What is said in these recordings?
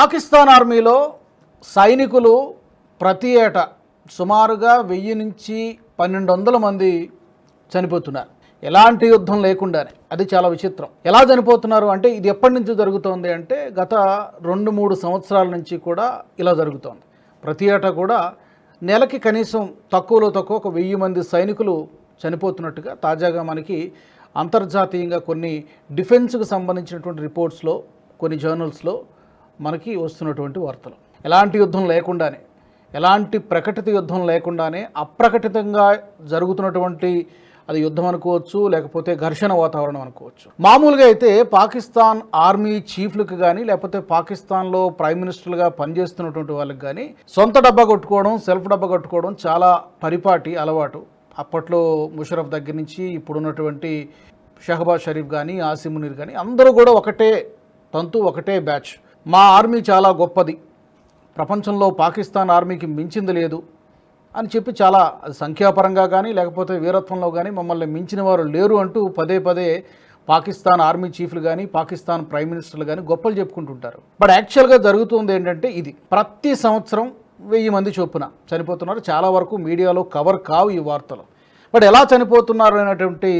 పాకిస్తాన్ ఆర్మీలో సైనికులు ప్రతి ఏటా సుమారుగా 1000 నుంచి 1200 మంది చనిపోతున్నారు. ఎలాంటి యుద్ధం లేకుండానే. అది చాలా విచిత్రం. ఎలా చనిపోతున్నారు అంటే ఇది ఎప్పటి నుంచి జరుగుతోంది అంటే గత 2-3 సంవత్సరాల నుంచి కూడా ఇలా జరుగుతోంది. ప్రతి ఏటా కూడా నెలకి కనీసం తక్కువలో తక్కువ ఒక 1000 మంది సైనికులు చనిపోతున్నట్టుగా తాజాగా మనకి అంతర్జాతీయంగా కొన్ని డిఫెన్స్కి సంబంధించినటువంటి రిపోర్ట్స్లో, కొన్ని జర్నల్స్లో మనకి వస్తున్నటువంటి వార్తలు. ఎలాంటి యుద్ధం లేకుండానే, ఎలాంటి ప్రకటిత యుద్ధం లేకుండానే అప్రకటితంగా జరుగుతున్నటువంటి, అది యుద్ధం అనుకోవచ్చు, లేకపోతే ఘర్షణ వాతావరణం అనుకోవచ్చు. మామూలుగా అయితే పాకిస్తాన్ ఆర్మీ చీఫ్లకు కానీ, లేకపోతే పాకిస్తాన్లో ప్రైమ్ మినిస్టర్లుగా పనిచేస్తున్నటువంటి వాళ్ళకి కానీ సొంత డబ్బా కొట్టుకోవడం, సెల్ఫ్ డబ్బా కొట్టుకోవడం చాలా పరిపాటి అలవాటు. అప్పట్లో ముషరఫ్ దగ్గర నుంచి ఇప్పుడున్నటువంటి షహబాజ్ షరీఫ్ కానీ, ఆసిమ్ మునీర్ కానీ అందరూ కూడా ఒకటే తంతు, ఒకటే బ్యాచ్. మా ఆర్మీ చాలా గొప్పది, ప్రపంచంలో పాకిస్తాన్ ఆర్మీకి మించింది లేదు అని చెప్పి చాలా సంఖ్యాపరంగా కానీ లేకపోతే వీరత్వంలో కానీ మమ్మల్ని మించిన వారు లేరు అంటూ పదే పదే పాకిస్తాన్ ఆర్మీ చీఫ్లు కానీ, పాకిస్తాన్ ప్రైమ్ మినిస్టర్లు కానీ గొప్పలు చెప్పుకుంటుంటారు. బట్ యాక్చువల్గా జరుగుతుంది ఏంటంటే ఇది ప్రతి సంవత్సరం 1000 మంది చొప్పున చనిపోతున్నారు. చాలా వరకు మీడియాలో కవర్ కావు ఈ వార్తలు. బట్ ఎలా చనిపోతున్నారు అనేటువంటి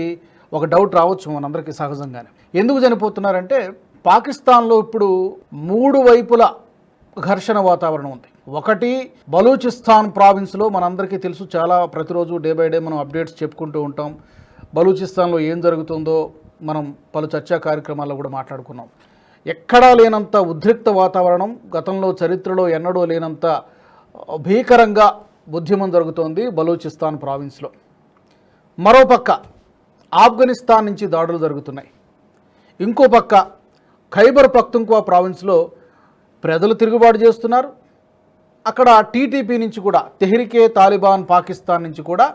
ఒక డౌట్ రావచ్చు మనందరికీ సహజంగానే. ఎందుకు చనిపోతున్నారంటే పాకిస్తాన్లో ఇప్పుడు 3 వైపుల ఘర్షణ వాతావరణం ఉంది. ఒకటి బలూచిస్తాన్ ప్రావిన్స్లో మనందరికీ తెలుసు, చాలా ప్రతిరోజు డే బై డే మనం అప్డేట్స్ చెప్పుకుంటూ ఉంటాం. బలూచిస్తాన్లో ఏం జరుగుతుందో మనం పలు చర్చా కార్యక్రమాల్లో కూడా మాట్లాడుకున్నాం. ఎక్కడా లేనంత ఉద్రిక్త వాతావరణం, గతంలో చరిత్రలో ఎన్నడూ లేనంత భీకరంగా ఉద్యమం జరుగుతోంది బలూచిస్తాన్ ప్రావిన్స్లో. మరోపక్క ఆఫ్ఘనిస్తాన్ నుంచి దాడులు జరుగుతున్నాయి. ఇంకో పక్క ఖైబర్ పఖ్తుంఖ్వా ప్రావిన్స్లో ప్రజలు తిరుగుబాటు చేస్తున్నారు. అక్కడ టీటీపీ నుంచి కూడా, తెహ్రీకే తాలిబాన్ పాకిస్తాన్ నుంచి కూడా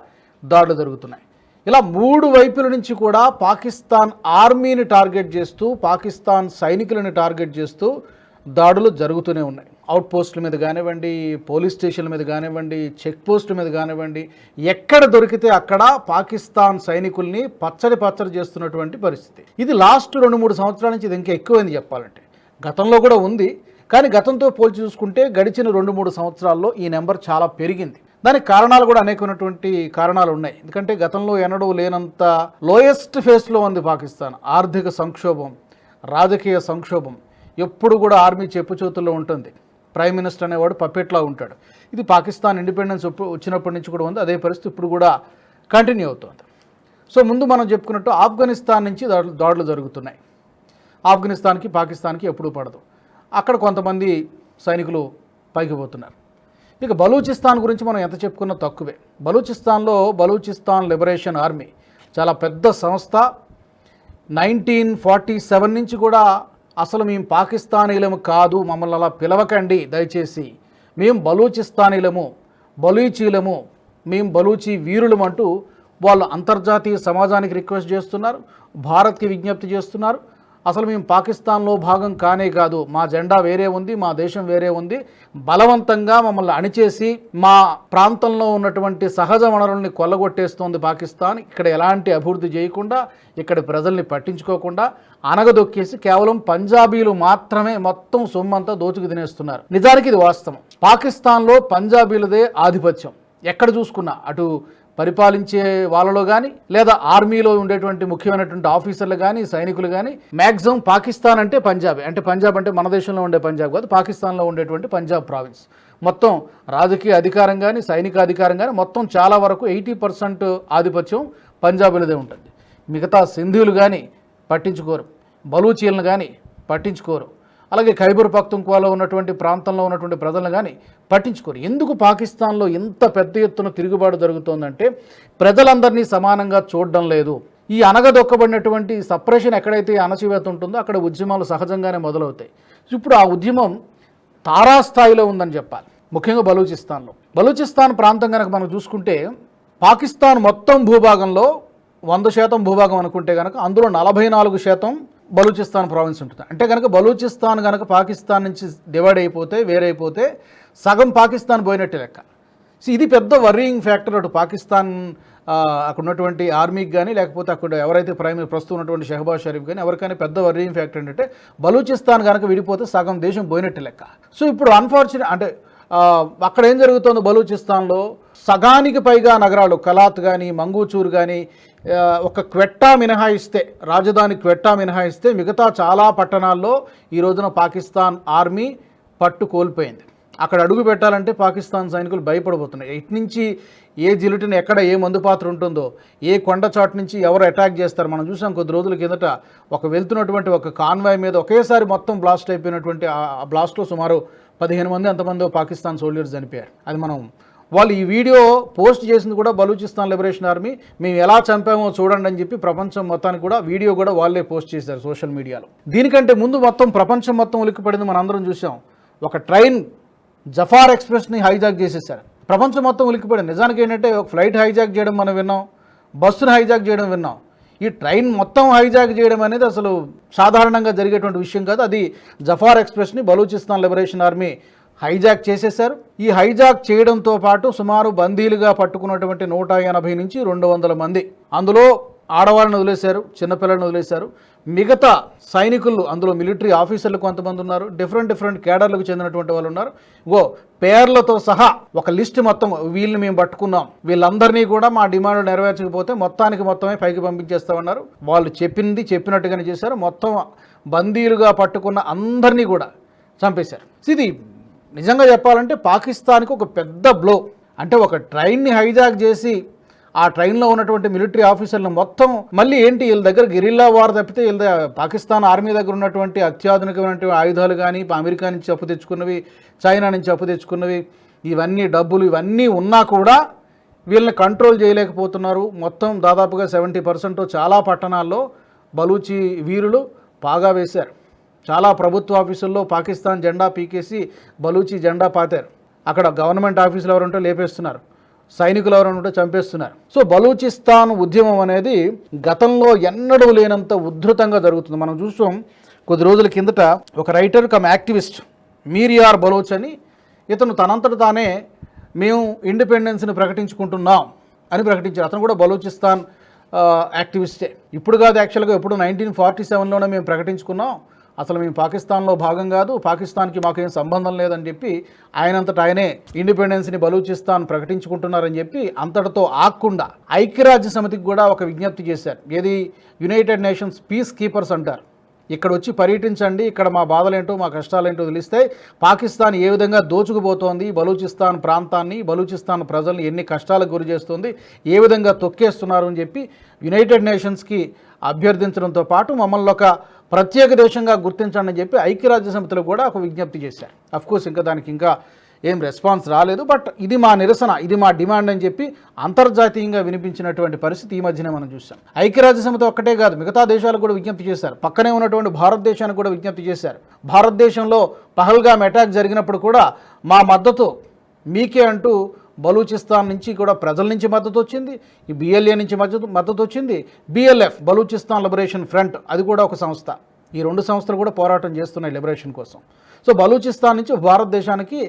దాడులు జరుగుతున్నాయి. ఇలా 3 వైపుల నుంచి కూడా పాకిస్తాన్ ఆర్మీని టార్గెట్ చేస్తూ, పాకిస్తాన్ సైనికులను టార్గెట్ చేస్తూ దాడులు జరుగుతూనే ఉన్నాయి. అవుట్ పోస్టుల మీద కానివ్వండి, పోలీస్ స్టేషన్ల మీద కానివ్వండి, చెక్ పోస్టుల మీద కానివ్వండి, ఎక్కడ దొరికితే అక్కడ పాకిస్తాన్ సైనికుల్ని పచ్చడి చేస్తున్నటువంటి పరిస్థితి. ఇది లాస్ట్ 2-3 సంవత్సరాల నుంచి ఇది ఇంకా ఎక్కువైంది చెప్పాలంటే. గతంలో కూడా ఉంది, కానీ గతంతో పోల్చి చూసుకుంటే గడిచిన 2-3 సంవత్సరాల్లో ఈ నెంబర్ చాలా పెరిగింది. దానికి కారణాలు కూడా అనేకమైనటువంటి కారణాలు ఉన్నాయి. ఎందుకంటే గతంలో ఎన్నడూ లేనంత లోయెస్ట్ ఫేస్లో ఉంది పాకిస్తాన్. ఆర్థిక సంక్షోభం, రాజకీయ సంక్షోభం, ఎప్పుడు కూడా ఆర్మీ చెప్పుచేతుల్లో ఉంటుంది. ప్రైమ్ మినిస్టర్ అనేవాడు పప్పెట్లా ఉంటాడు. ఇది పాకిస్తాన్ ఇండిపెండెన్స్ వచ్చినప్పటి నుంచి కూడా ఉంది. అదే పరిస్థితి ఇప్పుడు కూడా కంటిన్యూ అవుతుంది. సో ముందు మనం చెప్పుకున్నట్టు ఆఫ్ఘనిస్తాన్ నుంచి దాడులు జరుగుతున్నాయి. ఆఫ్ఘనిస్తాన్కి పాకిస్తాన్కి ఎప్పుడూ పడదు. అక్కడ కొంతమంది సైనికులు పైకి పోతున్నారు. ఇక బలూచిస్తాన్ గురించి మనం ఎంత చెప్పుకున్నా తక్కువే. బలూచిస్తాన్లో బలూచిస్తాన్ లిబరేషన్ ఆర్మీ చాలా పెద్ద సంస్థ. 1947 నుంచి కూడా అసలు మేము పాకిస్తానీలము కాదు, మమ్మల్ని అలా పిలవకండి దయచేసి, మేము బలూచిస్తానీలము, బలూచీలము, మేము బలూచీ వీరులం అంటూ వాళ్ళు అంతర్జాతీయ సమాజానికి రిక్వెస్ట్ చేస్తున్నారు, భారత్కి విజ్ఞప్తి చేస్తున్నారు. అసలు మేము పాకిస్తాన్లో భాగం కానే కాదు, మా జెండా వేరే ఉంది, మా దేశం వేరే ఉంది, బలవంతంగా మమ్మల్ని అణిచేసి మా ప్రాంతంలో ఉన్నటువంటి సహజ వనరుల్ని కొల్లగొట్టేస్తోంది పాకిస్తాన్. ఇక్కడ ఎలాంటి అభివృద్ధి చేయకుండా, ఇక్కడ ప్రజల్ని పట్టించుకోకుండా అనగదొక్కేసి కేవలం పంజాబీలు మాత్రమే మొత్తం సొమ్మంతా దోచుకు తినేస్తున్నారు. నిజానికి ఇది వాస్తవం. పాకిస్తాన్లో పంజాబీలదే ఆధిపత్యం. ఎక్కడ చూసుకున్నా, అటు పరిపాలించే వాళ్ళలో కానీ లేదా ఆర్మీలో ఉండేటువంటి ముఖ్యమైనటువంటి ఆఫీసర్లు కానీ, సైనికులు కానీ మ్యాక్సిమం పాకిస్తాన్ అంటే పంజాబ్. అంటే పంజాబ్ అంటే మన దేశంలో ఉండే పంజాబ్ కాదు, పాకిస్తాన్లో ఉండేటువంటి పంజాబ్ ప్రావిన్స్. మొత్తం రాజకీయ అధికారం కానీ, సైనిక అధికారం కానీ మొత్తం చాలా వరకు 80% ఆధిపత్యం పంజాబీలదే ఉంటుంది. మిగతా సింధువులు కానీ పట్టించుకోరు, బలూచీలను కానీ పట్టించుకోరు, అలాగే ఖైబర్ పఖ్తుంఖ్వాలో ఉన్నటువంటి ప్రాంతంలో ఉన్నటువంటి ప్రజలను కానీ పట్టించుకోరు. ఎందుకు పాకిస్తాన్లో ఇంత పెద్ద ఎత్తున తిరుగుబాటు జరుగుతోందంటే ప్రజలందరినీ సమానంగా చూడడం లేదు. ఈ అనగదొక్కబడినటువంటి సప్రెషన్ ఎక్కడైతే అణచివేత ఉంటుందో అక్కడ ఉద్యమాలు సహజంగానే మొదలవుతాయి. ఇప్పుడు ఆ ఉద్యమం తారాస్థాయిలో ఉందని చెప్పాలి. ముఖ్యంగా బలూచిస్తాన్ ప్రాంతం కనుక మనం చూసుకుంటే పాకిస్తాన్ మొత్తం భూభాగంలో 100% భూభాగం అనుకుంటే కనుక అందులో 44% బలూచిస్తాన్ ప్రావిన్స్ ఉంటుంది. అంటే కనుక బలూచిస్తాన్ కనుక పాకిస్తాన్ నుంచి డివైడ్ అయిపోతే, వేరైపోతే సగం పాకిస్తాన్ పోయినట్టే లెక్క. సో ఇది పెద్ద వర్రీయింగ్ ఫ్యాక్టర్ అటు పాకిస్తాన్ అక్కడ ఉన్నటువంటి ఆర్మీకి కానీ లేకపోతే అక్కడ ఎవరైతే ప్రస్తుతం ఉన్నటువంటి షహబాజ్ షరీఫ్ కానీ ఎవరికైనా పెద్ద వర్రింగ్ ఫ్యాక్టర్ ఏంటంటే బలూచిస్తాన్ కనుక విడిపోతే సగం దేశం పోయినట్టు లెక్క. సో ఇప్పుడు అన్ఫార్చునేట్ అంటే అక్కడ ఏం జరుగుతుందో బలూచిస్తాన్లో సగానికి పైగా నగరాలు కలాత్ కానీ మంగూచూర్ కానీ ఒక క్వెట్టా మినహాయిస్తే రాజధాని క్వెట్టా మినహాయిస్తే మిగతా చాలా పట్టణాల్లో ఈ రోజున పాకిస్తాన్ ఆర్మీ పట్టు కోల్పోయింది. అక్కడ అడుగు పెట్టాలంటే పాకిస్తాన్ సైనికులు భయపడిపోతున్నాయి. ఇటు నుంచి ఏ జిలిటిన ఎక్కడ ఏ మందుపాత్ర ఉంటుందో, ఏ కొండచాటు నుంచి ఎవరు అటాక్ చేస్తారు. మనం చూసాం కొద్ది రోజుల కిందట వెళ్తున్నటువంటి ఒక కాన్వాయ్ మీద ఒకేసారి మొత్తం బ్లాస్ట్ అయిపోయినటువంటి ఆ బ్లాస్ట్లో సుమారు 15 మంది అంతమంది పాకిస్తాన్ సోల్జర్స్ చనిపోయారు. అది వాళ్ళు ఈ వీడియో పోస్ట్ చేసింది కూడా బలూచిస్తాన్ లిబరేషన్ ఆర్మీ మేము ఎలా చంపామో చూడండి అని చెప్పి ప్రపంచం మొత్తానికి కూడా వీడియో కూడా వాళ్ళే పోస్ట్ చేశారు సోషల్ మీడియాలో. దీనికంటే ముందు మొత్తం ప్రపంచం మొత్తం ఉలిక్కిపడింది మనందరం చూసాం. ఒక ట్రైన్ జఫార్ ఎక్స్ప్రెస్ని హైజాక్ చేసేసారు. ప్రపంచం మొత్తం ఉలిక్కిపడింది. నిజానికి ఏంటంటే ఒక ఫ్లైట్ హైజాక్ చేయడం మనం విన్నాం, బస్సును హైజాక్ చేయడం విన్నాం. ఈ ట్రైన్ మొత్తం హైజాక్ చేయడం అనేది అసలు సాధారణంగా జరిగేటువంటి విషయం కాదు. అది Jafar ఎక్స్ప్రెస్ని Balochistan liberation army hijack చేసేశారు. ఈ హైజాక్ చేయడంతో పాటు సుమారు బందీలుగా పట్టుకున్నటువంటి 180 నుంచి 200 మంది, అందులో ఆడవాళ్ళని వదిలేశారు, చిన్నపిల్లలను వదిలేశారు. మిగతా సైనికులు అందులో మిలిటరీ ఆఫీసర్లు కొంతమంది ఉన్నారు, డిఫరెంట్ కేడర్లకు చెందినటువంటి వాళ్ళు ఉన్నారు. పేర్లతో సహా ఒక లిస్ట్ మొత్తం వీళ్ళని మేము పట్టుకున్నాం, వీళ్ళందరినీ కూడా మా డిమాండ్ నెరవేర్చకపోతే మొత్తమే పైకి పంపించేస్తామన్నారు. వాళ్ళు చెప్పినట్టుగానే చేశారు. మొత్తం బందీలుగా పట్టుకున్న అందరినీ కూడా చంపేశారు. ఇది నిజంగా చెప్పాలంటే పాకిస్తాన్కి ఒక పెద్ద బ్లో. అంటే ఒక ట్రైన్ని హైజాక్ చేసి ఆ ట్రైన్లో ఉన్నటువంటి మిలిటరీ ఆఫీసర్లు మొత్తం మళ్ళీ ఏంటి వీళ్ళ దగ్గర గెరిల్లా వార్ తప్పితే వీళ్ళ పాకిస్తాన్ ఆర్మీ దగ్గర ఉన్నటువంటి అత్యాధునికమైనటువంటి ఆయుధాలు కానీ అమెరికా నుంచి అప్పు తెచ్చుకున్నవి, చైనా నుంచి అప్పు తెచ్చుకున్నవి, ఇవన్నీ డబ్బులు ఇవన్నీ ఉన్నా కూడా వీళ్ళని కంట్రోల్ చేయలేకపోతున్నారు. మొత్తం దాదాపుగా 70% చాలా పట్టణాల్లో బలూచి వీరులు పాగా వేశారు. చాలా ప్రభుత్వ ఆఫీసుల్లో పాకిస్తాన్ జెండా పీకేసి బలూచి జెండా పాతారు. అక్కడ గవర్నమెంట్ ఆఫీసులు ఎవరుంటే లేపేస్తున్నారు, సైనికులు ఎవరైనా చంపేస్తున్నారు. సో బలూచిస్తాన్ ఉద్యమం అనేది గతంలో ఎన్నడూ లేనంత ఉధృతంగా జరుగుతుంది. మనం చూసాం కొద్ది రోజుల కిందట ఒక రైటర్ కమ్ యాక్టివిస్ట్ మీర్ బలోచ్ అని ఇతను తనంతట తానే మేము ఇండిపెండెన్స్ని ప్రకటించుకుంటున్నాం అని ప్రకటించారు. అతను కూడా బలూచిస్తాన్ యాక్టివిస్టే. ఇప్పుడు కాదు, యాక్చువల్గా ఎప్పుడు 1947లోనే మేము ప్రకటించుకున్నాం, అసలు మేము పాకిస్తాన్లో భాగం కాదు, పాకిస్తాన్కి మాకేం సంబంధం లేదని చెప్పి ఆయనంతటా ఆయనే ఇండిపెండెన్స్ని బలూచిస్తాన్ ప్రకటించుకుంటున్నారని చెప్పి అంతటితో ఆగకుండా ఐక్యరాజ్య సమితికి కూడా ఒక విజ్ఞప్తి చేశారు. ఏది యునైటెడ్ నేషన్స్ పీస్ కీపర్స్ అంటారు. ఇక్కడ వచ్చి పర్యటించండి, ఇక్కడ మా బాధలేంటో మా కష్టాలేంటో తెలిస్తే పాకిస్తాన్ ఏ విధంగా దోచుకుపోతోంది, బలూచిస్తాన్ ప్రాంతాన్ని బలూచిస్తాన్ ప్రజల్ని ఎన్ని కష్టాలకు గురి చేస్తుంది, ఏ విధంగా తొక్కేస్తున్నారు అని చెప్పి యునైటెడ్ నేషన్స్కి అభ్యర్థించడంతో పాటు మమ్మల్ని ఒక ప్రత్యేక దేశంగా గుర్తించండి అని చెప్పి ఐక్యరాజ్య సమితిలో కూడా ఒక విజ్ఞప్తి చేశారు. అఫ్కోర్స్ ఇంకా దానికి ఇంకా ఏం రెస్పాన్స్ రాలేదు. బట్ ఇది మా నిరసన, ఇది మా డిమాండ్ అని చెప్పి అంతర్జాతీయంగా వినిపించినటువంటి పరిస్థితి ఈ మధ్యనే మనం చూసాం. ఐక్యరాజ్య సమితి ఒక్కటే కాదు, మిగతా దేశాలకు కూడా విజ్ఞప్తి చేశారు. పక్కనే ఉన్నటువంటి భారతదేశానికి కూడా విజ్ఞప్తి చేశారు. భారతదేశంలో పహల్గామ్ అటాక్ జరిగినప్పుడు కూడా మా మద్దతు మీకే అంటూ బలూచిస్తాన్ నుంచి కూడా ప్రజల నుంచి మద్దతు వచ్చింది, ఈ బిఎల్ఏ నుంచి మద్దతు వచ్చింది, బిఎల్ఎఫ్ బలూచిస్తాన్ లిబరేషన్ ఫ్రంట్ అది కూడా ఒక సంస్థ. ఈ రెండు సంస్థలు కూడా పోరాటం చేస్తున్నాయి లిబరేషన్ కోసం. సో బలూచిస్తాన్ నుంచి భారతదేశానికి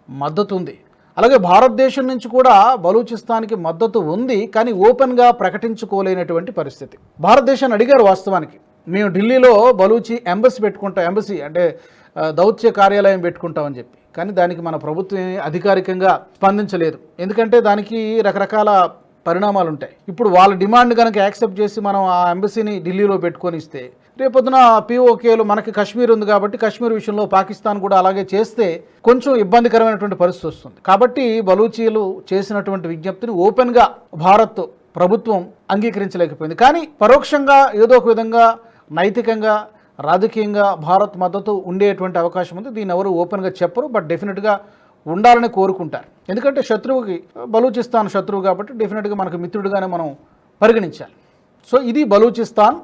మద్దతు ఉంది. అలాగే భారతదేశం నుంచి కూడా బలూచిస్తాన్కి మద్దతు ఉంది, కానీ ఓపెన్గా ప్రకటించుకోలేనటువంటి పరిస్థితి. భారతదేశాన్ని అడిగారు వాస్తవానికి, మేము ఢిల్లీలో బలూచి ఎంబసీ అంటే దౌత్య కార్యాలయం పెట్టుకుంటామని చెప్పి, కానీ దానికి మన ప్రభుత్వం అధికారికంగా స్పందించలేదు. ఎందుకంటే దానికి రకరకాల పరిణామాలు ఉంటాయి. ఇప్పుడు వాళ్ళ డిమాండ్ కనుక యాక్సెప్ట్ చేసి మనం ఆ ఎంబసీని ఢిల్లీలో పెట్టుకొని ఇస్తే రేపొద్దున పిఓకేలు మనకి కాశ్మీర్ ఉంది కాబట్టి కాశ్మీర్ విషయంలో పాకిస్తాన్ కూడా అలాగే చేస్తే కొంచెం ఇబ్బందికరమైనటువంటి పరిస్థితి వస్తుంది. కాబట్టి బలూచీలు చేసినటువంటి విజ్ఞప్తిని ఓపెన్గా భారత్ ప్రభుత్వం అంగీకరించలేకపోయింది. కానీ పరోక్షంగా ఏదో ఒక విధంగా నైతికంగా రాజకీయంగా భారత్ మద్దతు ఉండేటువంటి అవకాశం ఉంది. దీన్ని ఎవరు ఓపెన్గా చెప్పరు, బట్ డెఫినెట్గా ఉండాలని కోరుకుంటారు. ఎందుకంటే శత్రువుకి బలూచిస్తాన్ శత్రువు కాబట్టి డెఫినెట్గా మనకు మిత్రుడిగానే మనం పరిగణించాలి. సో ఇది బలూచిస్తాన్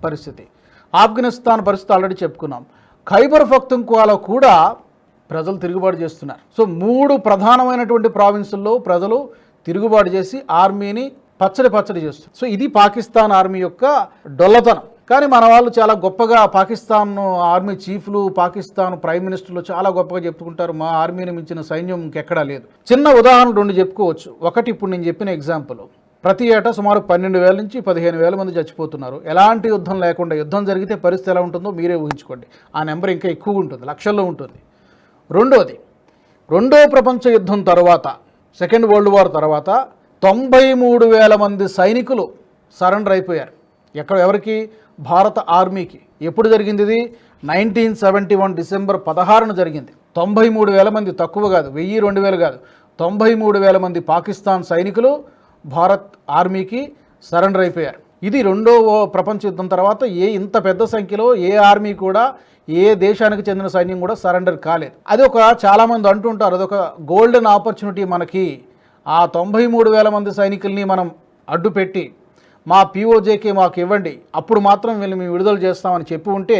పరిస్థితి. ఆఫ్ఘనిస్తాన్ పరిస్థితి ఆల్రెడీ చెప్పుకున్నాం. ఖైబర్ పఖ్తూన్ఖ్వాలో కూడా ప్రజలు తిరుగుబాటు చేస్తున్నారు. సో 3 ప్రధానమైనటువంటి ప్రావిన్సుల్లో ప్రజలు తిరుగుబాటు చేసి ఆర్మీని పచ్చడి చేస్తారు. సో ఇది పాకిస్తాన్ ఆర్మీ యొక్క డొల్లతనం. కానీ మన వాళ్ళు చాలా గొప్పగా పాకిస్తాన్ ఆర్మీ చీఫ్లు, పాకిస్తాన్ ప్రైమ్ మినిస్టర్లు చాలా గొప్పగా చెప్పుకుంటారు, మా ఆర్మీని మించిన సైన్యం ఇంకెక్కడా లేదు. చిన్న ఉదాహరణ 2 చెప్పుకోవచ్చు. ఒకటి ఇప్పుడు నేను చెప్పిన ఎగ్జాంపుల్, ప్రతి ఏటా సుమారు 12,000 నుంచి 15,000 మంది చచ్చిపోతున్నారు. ఎలాంటి యుద్ధం లేకుండా, యుద్ధం జరిగితే పరిస్థితి ఎలా ఉంటుందో మీరే ఊహించుకోండి. ఆ నెంబర్ ఇంకా ఎక్కువ ఉంటుంది, లక్షల్లో ఉంటుంది. రెండో ప్రపంచ యుద్ధం తర్వాత, సెకండ్ వరల్డ్ వార్ తర్వాత 93,000 మంది సైనికులు సరెండర్ అయిపోయారు. ఎవరికి? భారత ఆర్మీకి. ఎప్పుడు జరిగింది ఇది? 1971 డిసెంబర్ 16న జరిగింది. 93,000 మంది, తక్కువ కాదు, 1000, 2000 కాదు, 93,000 మంది పాకిస్తాన్ సైనికులు భారత్ ఆర్మీకి సరెండర్ అయిపోయారు. ఇది రెండో ప్రపంచ యుద్ధం తర్వాత ఇంత పెద్ద సంఖ్యలో ఏ ఆర్మీ కూడా, ఏ దేశానికి చెందిన సైన్యం కూడా సరెండర్ కాలేదు. అది చాలామంది అంటుంటారు, అదొక గోల్డెన్ ఆపర్చునిటీ మనకి. ఆ 93,000 మంది సైనికుల్ని మనం అడ్డుపెట్టి మా పీఓజేకే మాకు ఇవ్వండి, అప్పుడు మాత్రం వీళ్ళు మేము విడుదల చేస్తామని చెప్పి ఉంటే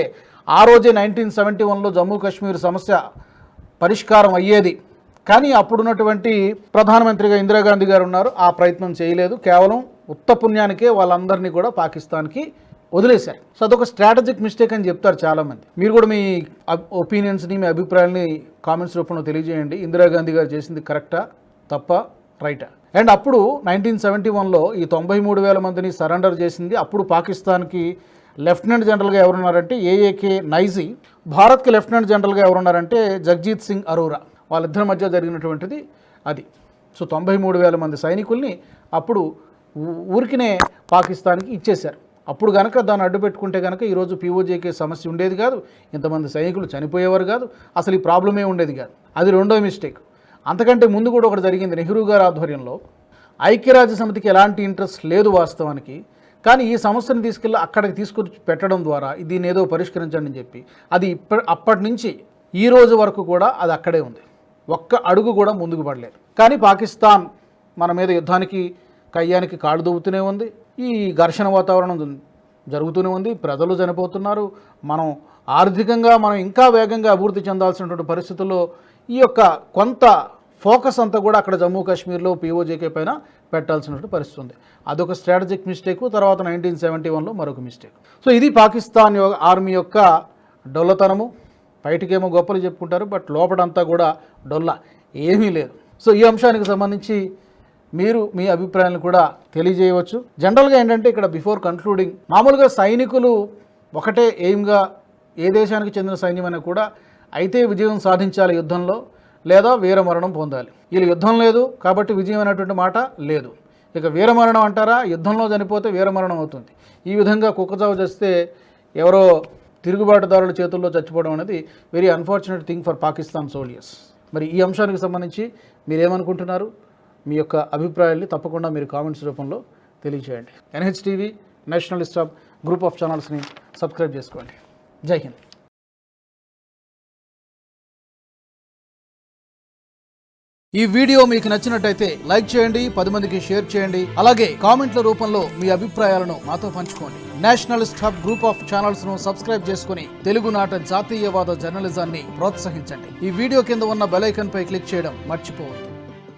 ఆ రోజే 1971లో జమ్మూ కాశ్మీర్ సమస్య పరిష్కారం అయ్యేది. కానీ అప్పుడున్నటువంటి ప్రధానమంత్రిగా ఇందిరాగాంధీ గారు ఉన్నారు, ఆ ప్రయత్నం చేయలేదు. కేవలం ఉత్త పుణ్యానికే వాళ్ళందరినీ కూడా పాకిస్తాన్కి వదిలేశారు. సో అదొక స్ట్రాటజిక్ మిస్టేక్ అని చెప్తారు చాలామంది. మీరు కూడా మీ ఒపీనియన్స్ని, మీ అభిప్రాయాల్ని కామెంట్స్ రూపంలో తెలియజేయండి. ఇందిరాగాంధీ గారు చేసింది కరెక్టా, తప్ప, రైటా? అండ్ అప్పుడు 1971లో ఈ 93,000 మందిని సరెండర్ చేసింది. అప్పుడు పాకిస్తాన్కి లెఫ్టినెంట్ జనరల్గా ఎవరున్నారంటే ఏఏకే నైజీ, భారత్కి లెఫ్టినెంట్ జనరల్గా ఎవరున్నారంటే జగ్జీత్ సింగ్ అరోరా. వాళ్ళిద్దరి మధ్య జరిగినటువంటిది అది. సో 93,000 మంది సైనికుల్ని అప్పుడు ఊరికినే పాకిస్తాన్కి ఇచ్చేశారు. అప్పుడు కనుక దాన్ని అడ్డు పెట్టుకుంటే కనుక ఈరోజు పీఓజేకే సమస్య ఉండేది కాదు, ఇంతమంది సైనికులు చనిపోయేవారు కాదు, అసలు ఈ ప్రాబ్లమే ఉండేది కాదు. అది రెండో మిస్టేక్. అంతకంటే ముందు కూడా ఒకటి జరిగింది. నెహ్రూ గారి ఆధ్వర్యంలో ఐక్యరాజ్య సమితికి ఎలాంటి ఇంట్రెస్ట్ లేదు వాస్తవానికి, కానీ ఈ సమస్యను తీసుకెళ్ళి అక్కడికి తీసుకొచ్చి పెట్టడం ద్వారా దీన్ని ఏదో పరిష్కరించండి అని చెప్పి అది అప్పటి నుంచి ఈ రోజు వరకు కూడా అది అక్కడే ఉంది. ఒక్క అడుగు కూడా ముందుకు పడలేదు. కానీ పాకిస్తాన్ మన మీద యుద్ధానికి, కయ్యానికి కాళ్ళు దూవుతూనే ఉంది. ఈ ఘర్షణ వాతావరణం జరుగుతూనే ఉంది, ప్రజలు చనిపోతున్నారు. మనం ఆర్థికంగా మనం ఇంకా వేగంగా అభివృద్ధి చెందాల్సినటువంటి పరిస్థితుల్లో ఈ యొక్క కొంత ఫోకస్ అంతా కూడా అక్కడ జమ్మూ కాశ్మీర్లో పీఓజేకే పైన పెట్టాల్సినటువంటి పరిస్థితి ఉంది. అదొక స్ట్రాటజిక్ మిస్టేక్. తర్వాత 1971లో మరొక మిస్టేక్. సో ఇది పాకిస్తాన్ ఆర్మీ యొక్క డొల్లతనము. బయటికేమో గొప్పలు చెప్పుకుంటారు, బట్ లోపడంతా కూడా డొల్ల, ఏమీ లేదు. సో ఈ అంశానికి సంబంధించి మీరు మీ అభిప్రాయాలను కూడా తెలియజేయవచ్చు. జనరల్గా ఏంటంటే ఇక్కడ బిఫోర్ కన్క్లూడింగ్, మామూలుగా సైనికులు ఒకటే ఎయిమ్గా, ఏ దేశానికి చెందిన సైన్యమైనా కూడా అయితే విజయం సాధించాలి యుద్ధంలో, లేదా వీరమరణం పొందాలి. వీళ్ళు యుద్ధం లేదు కాబట్టి విజయం అనేటువంటి మాట లేదు. ఇక వీరమరణం అంటారా, యుద్ధంలో చనిపోతే వీరమరణం అవుతుంది. ఈ విధంగా కుక్కచావు చేస్తే ఎవరో తిరుగుబాటుదారుల చేతుల్లో చచ్చిపోవడం అనేది very unfortunate thing for Pakistan soldiers. మరి ఈ అంశానికి సంబంధించి మీరేమనుకుంటున్నారు? మీ యొక్క అభిప్రాయాల్ని తప్పకుండా మీరు కామెంట్స్ రూపంలో తెలియజేయండి. NHTV nationalist hub group of ఛానల్స్ని సబ్స్క్రైబ్ చేసుకోండి. జై హింద్. ఈ వీడియో మీకు నచ్చినట్టయితే లైక్ చేయండి, 10 మందికి షేర్ చేయండి. అలాగే కామెంట్ల రూపంలో మీ అభిప్రాయాలను మాతో పంచుకోండి. Nationalist hub group of channels ను సబ్స్క్రైబ్ చేసుకుని తెలుగునాట జాతీయవాద జర్నలిజాన్ని ప్రోత్సహించండి. ఈ వీడియో కింద ఉన్న బెల్ ఐకాన్ పై క్లిక్ చేయడం మర్చిపోవద్దు.